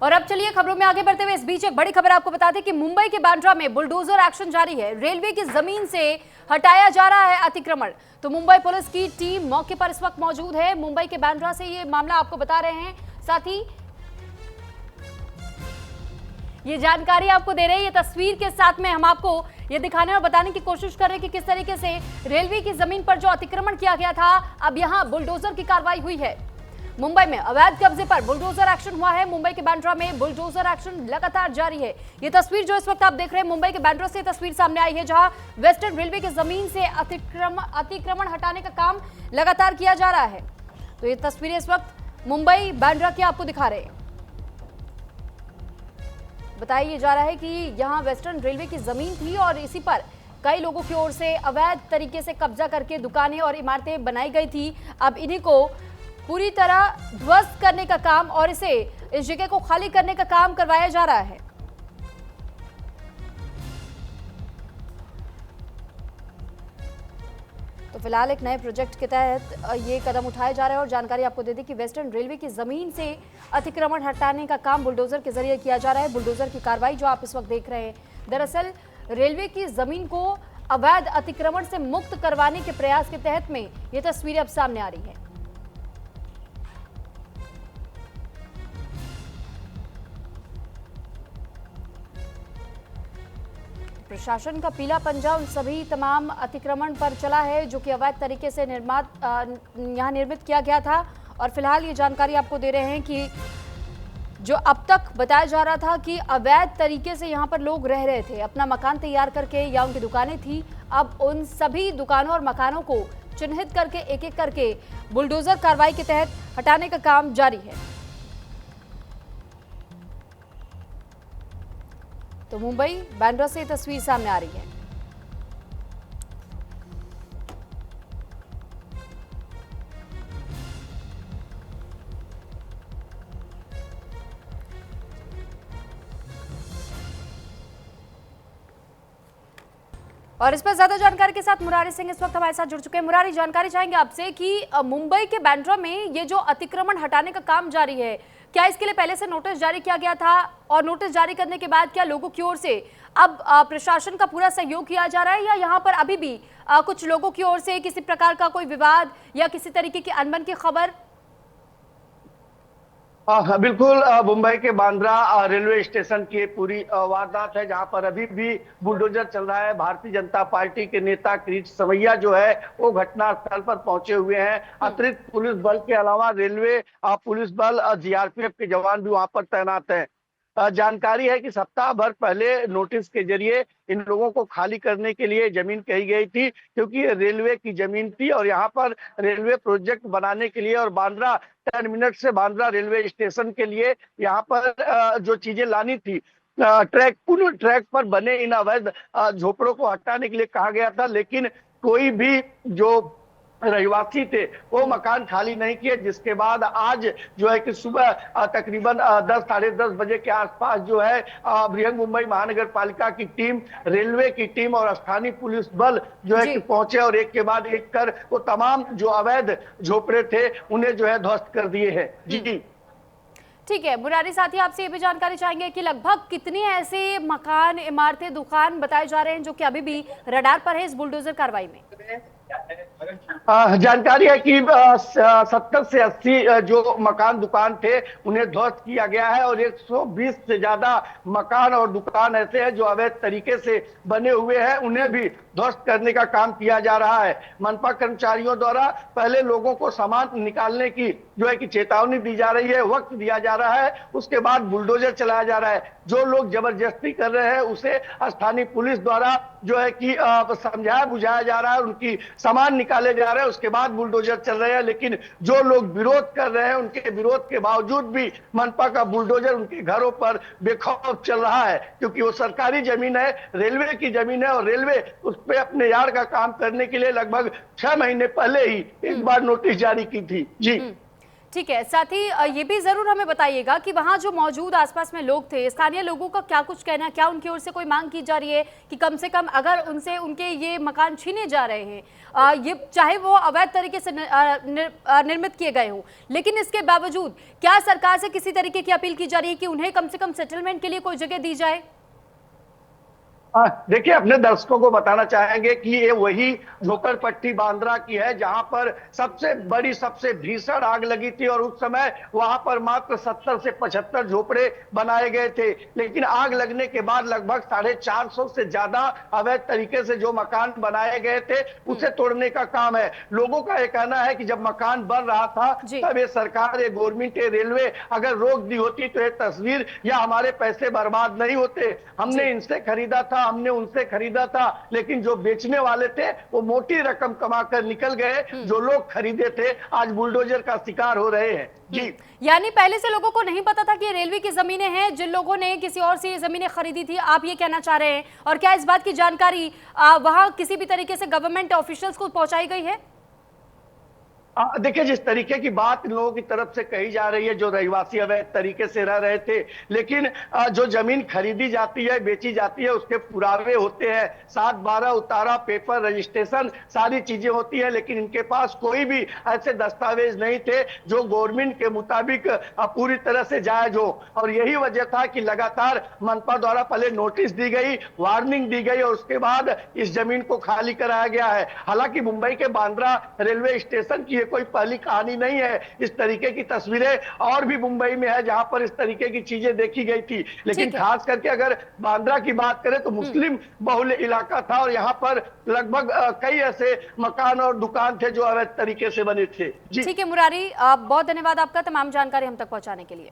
और अब चलिए खबरों में आगे बढ़ते हुए इस बीच एक बड़ी खबर आपको बता दें कि मुंबई के बांद्रा में बुलडोजर एक्शन जारी है। रेलवे की जमीन से हटाया जा रहा है अतिक्रमण। तो मुंबई पुलिस की टीम मौके पर इस वक्त मौजूद है। मुंबई के बांद्रा से ये मामला आपको बता रहे हैं, साथ ही ये जानकारी आपको दे रहे हैं। ये तस्वीर के साथ में हम आपको ये दिखाने और बताने की कोशिश कर रहे हैं कि किस तरीके से रेलवे की जमीन पर जो अतिक्रमण किया गया था, अब यहां बुलडोजर की कार्रवाई हुई है। मुंबई में अवैध कब्जे पर बुलडोजर एक्शन हुआ है। मुंबई के बांद्रा में बुलडोजर एक्शन लगातार जारी है। ये तस्वीर जो इस वक्त आप देख रहे हैं, मुंबई के बांद्रा से तस्वीर सामने आई है, जहां वेस्टर्न रेलवे की जमीन से अतिक्रमण हटाने का काम लगातार किया जा रहा है। तो ये तस्वीरें इस वक्त मुंबई बांद्रा की आपको दिखा रहे हैं। बताया जा रहा है कि यहां वेस्टर्न रेलवे की जमीन थी और इसी पर कई लोगों की ओर से अवैध तरीके से कब्जा करके दुकानें और इमारतें बनाई गई थी। अब इन्हीं को पूरी तरह ध्वस्त करने का काम और इस जगह को खाली करने का काम करवाया जा रहा है। तो फिलहाल एक नए प्रोजेक्ट के तहत ये कदम उठाया जा रहा है और जानकारी आपको दे दी कि वेस्टर्न रेलवे की जमीन से अतिक्रमण हटाने का काम बुलडोजर के जरिए किया जा रहा है। बुलडोजर की कार्रवाई जो आप इस वक्त देख रहे हैं, दरअसल रेलवे की जमीन को अवैध अतिक्रमण से मुक्त करवाने के प्रयास के तहत में ये तस्वीरें अब सामने आ रही है। प्रशासन का पीला पंजा उन सभी तमाम अतिक्रमण पर चला है जो कि अवैध तरीके से यहाँ निर्मित किया गया था। और फिलहाल ये जानकारी आपको दे रहे हैं कि जो अब तक बताया जा रहा था कि अवैध तरीके से यहाँ पर लोग रह रहे थे, अपना मकान तैयार करके या उनकी दुकानें थी, अब उन सभी दुकानों और मकानों को चिन्हित करके एक एक करके बुलडोजर कार्रवाई के तहत हटाने का काम जारी है। तो मुंबई बांद्रा से तस्वीर सामने आ रही है। और इस पर ज्यादा जानकारी के साथ मुरारी सिंह इस वक्त हमारे साथ जुड़ चुके हैं। मुरारी, जानकारी चाहेंगे आपसे कि मुंबई के बांद्रा में ये जो अतिक्रमण हटाने का काम जारी है, क्या इसके लिए पहले से नोटिस जारी किया गया था और नोटिस जारी करने के बाद क्या लोगों की ओर से अब प्रशासन का पूरा सहयोग किया जा रहा है, या यहाँ पर अभी भी कुछ लोगों की ओर से किसी प्रकार का कोई विवाद या किसी तरीके की अनबन की खबर? बिल्कुल, मुंबई के बांद्रा रेलवे स्टेशन की पूरी वारदात है, जहां पर अभी भी बुलडोजर चल रहा है। भारतीय जनता पार्टी के नेता किरीट सवैया जो है वो घटनास्थल पर पहुंचे हुए हैं। अतिरिक्त पुलिस बल के अलावा रेलवे पुलिस बल, जीआरपीएफ के जवान भी वहां पर तैनात हैं। जानकारी है कि सप्ताह भर पहले नोटिस के जरिए इन लोगों को खाली करने के लिए जमीन कही गई थी, क्योंकि रेलवे की जमीन थी और यहाँ पर रेलवे प्रोजेक्ट बनाने के लिए और बांद्रा टर्मिनस से बांद्रा रेलवे स्टेशन के लिए यहाँ पर जो चीजें लानी थी, उन ट्रैक पर बने इन अवैध झोपड़ों को हटाने के लिए कहा गया था। लेकिन कोई भी जो रहवासी थे वो मकान खाली नहीं किए, जिसके बाद आज जो है कि सुबह तकरीबन 10 साढ़े 10 बजे के आसपास जो है बृहन मुंबई महानगर पालिका की टीम, रेलवे की टीम और स्थानीय पुलिस बल जो है कि पहुंचे और एक के बाद एक कर वो तमाम जो अवैध झोपड़े थे उन्हें जो है ध्वस्त कर दिए हैं। जी ठीक है मुरारी, साथ ही आपसे ये भी जानकारी चाहेंगे कि लगभग कितने ऐसे मकान, इमारतें, दुकान बताए जा रहे हैं जो कि अभी भी रडार पर है इस बुलडोजर कार्रवाई में? जानकारी है कि 70 से 80 जो मकान दुकान थे उन्हें ध्वस्त किया गया है और 120 से ज्यादा मकान और दुकान ऐसे हैं जो अवैध तरीके से बने हुए हैं, उन्हें भी ध्वस्त करने का काम किया जा रहा है। मनपा कर्मचारियों द्वारा पहले लोगों को सामान निकालने की जो है कि चेतावनी दी जा रही है, वक्त दिया जा रहा है, उसके बाद बुलडोजर चलाया जा रहा है। जो लोग जबरदस्ती कर रहे हैं उसे स्थानीय पुलिस द्वारा जो है कि समझाया बुझाया जा रहा है, उनकी सामान निकाले जा रहे हैं, उसके बाद बुलडोजर चल रहे हैं। लेकिन जो लोग विरोध कर रहे हैं उनके विरोध के बावजूद भी मनपा का बुलडोजर उनके घरों पर बेखौफ चल रहा है, क्योंकि वो सरकारी जमीन है, रेलवे की जमीन है और रेलवे उस पे अपने यार्ड का काम करने के लिए लगभग 6 महीने पहले ही एक बार नोटिस जारी की थी। जी ठीक है, साथ ही ये भी जरूर हमें बताइएगा कि वहां जो मौजूद आसपास में लोग थे, स्थानीय लोगों का क्या कुछ कहना है, क्या उनकी ओर से कोई मांग की जा रही है कि कम से कम अगर उनसे उनके ये मकान छीने जा रहे हैं, ये चाहे वो अवैध तरीके से निर्मित किए गए हों, लेकिन इसके बावजूद क्या सरकार से किसी तरीके की अपील की जा रही है कि उन्हें कम से कम सेटलमेंट के लिए कोई जगह दी जाए? देखिए, अपने दर्शकों को बताना चाहेंगे कि ये वही झोपड़पट्टी बांद्रा की है जहां पर सबसे बड़ी, सबसे भीषण आग लगी थी और उस समय वहां पर मात्र 70 से 75 झोपड़े बनाए गए थे। लेकिन आग लगने के बाद लगभग 450 से ज्यादा अवैध तरीके से जो मकान बनाए गए थे उसे तोड़ने का काम है। लोगों का यह कहना है कि जब मकान बन रहा था तब ये सरकार, ये गवर्नमेंट, ये रेलवे अगर रोक दी होती तो ये तस्वीर या हमारे पैसे बर्बाद नहीं होते। हमने इनसे खरीदा था, हमने उनसे खरीदा था, लेकिन जो बेचने वाले थे वो मोटी रकम कमाकर निकल गए, जो लोग खरीदे थे आज बुलडोजर का शिकार हो रहे हैं। जी, यानी पहले से लोगों को नहीं पता था कि ये रेलवे की जमीनें हैं, जिन लोगों ने किसी और से ये जमीनें खरीदी थी, आप ये कहना चाह रहे हैं? और क्या इस बात की जानकारी वहां किसी भी तरीके से गवर्नमेंट ऑफिशियल्स को पहुंचाई गई है? देखिए, जिस तरीके की बात इन लोगों की तरफ से कही जा रही है, जो रहवासी अवैध तरीके से रह रहे थे, लेकिन जो जमीन खरीदी जाती है, बेची जाती है, उसके पुरावे होते हैं, 7/12 उतारा, पेपर, रजिस्ट्रेशन, सारी चीजें होती है, लेकिन इनके पास कोई भी ऐसे दस्तावेज नहीं थे जो गवर्नमेंट के मुताबिक पूरी तरह से जायज हो। और यही वजह था कि लगातार मनपा द्वारा पहले नोटिस दी गई, वार्निंग दी गई और उसके बाद इस जमीन को खाली कराया गया है। हालांकि मुंबई के बांद्रा रेलवे स्टेशन की कोई पहली कहानी नहीं है। इस तरीके की तस्वीरें और भी मुंबई में है जहां पर इस तरीके की चीजें देखी गई थी, लेकिन खास करके अगर बांद्रा की बात करें तो मुस्लिम बहुल इलाका था और यहां पर लगभग कई ऐसे मकान और दुकान थे जो अवैध तरीके से बने थे। जी ठीक है मुरारी, बहुत धन्यवाद आपका तमाम जानकारी हम तक पहुंचाने के लिए।